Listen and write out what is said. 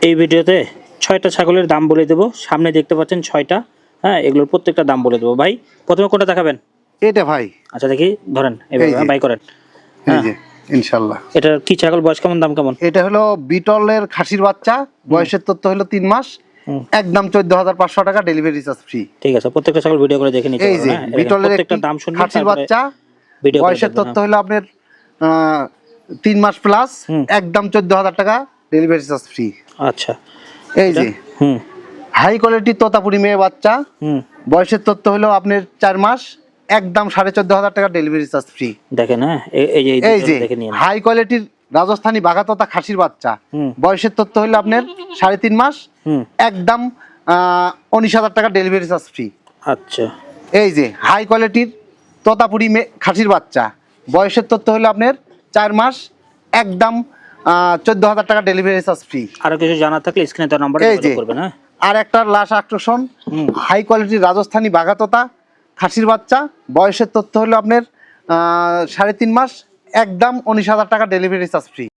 এই ভিডিওতে 6টা ছাগলের দাম বলে দেবো। সামনে দেখতে পাচ্ছেন 6টা। হ্যাঁ, এগুলোর প্রত্যেকটা দাম বলে দেবো। ভাই প্রথমে কোনটা দেখাবেন? এটা ভাই। আচ্ছা দেখি, ধরেন এভাবে বাই করেন। এই যে ইনশাআল্লাহ। এটা কি ছাগল, বয়স কেমন, দাম কেমন? এটা হলো বিটলের খাসির বাচ্চা, বয়সের তথ্য হলো 3 মাস, একদম 14,500 টাকা, ডেলিভারি চার্জ ফ্রি। ঠিক আছে, প্রত্যেকটা ছাগল ভিডিও করে দেখে নিতে এই যে পারবেন। বিটলের প্রত্যেকটা দাম শুনবেন, খাসির বাচ্চা, বয়সের তথ্য হলো আপনার 3 মাস প্লাস, একদম 14,000 টাকা, ডেলিভারি চার্জ ফ্রি। আচ্ছা, এই যে হাই কোয়ালিটি তোতাপুরি মেয়ে বাচ্চা, বয়সের তথ্য হলো আপনার 4 মাস, একদম 14,500 টাকা, ডেলিভারি চার্জ ফ্রি। দেখেন, হ্যাঁ এই যে হাই কোয়ালিটির রাজস্থানী বাঘা তোতা খাসির বাচ্চা, বয়সের তথ্য হলো আপনার 3.5 মাস, একদম 19,000 টাকা, ডেলিভারি চার্জ ফ্রি। আচ্ছা, এই যে হাই কোয়ালিটির তোতাপুরি খাসির বাচ্চা, বয়সের তথ্য হলো আপনার 4 মাস, একদম 14,000 টাকা, ডেলিভারি চার্জ ফ্রি। আরো কিছু জানা থাকলে স্ক্রিনে তার নাম্বারে যোগাযোগ করবেন। হ্যাঁ, আর একটা লাশ আকর্ষণ হাই কোয়ালিটির রাজস্থানী বাঘা তোতা খাসির বাচ্চা, বয়সের তথ্য হলো আপনার 3.5 মাস, একদম 19,000 টাকা, ডেলিভারি চার্জ ফ্রি।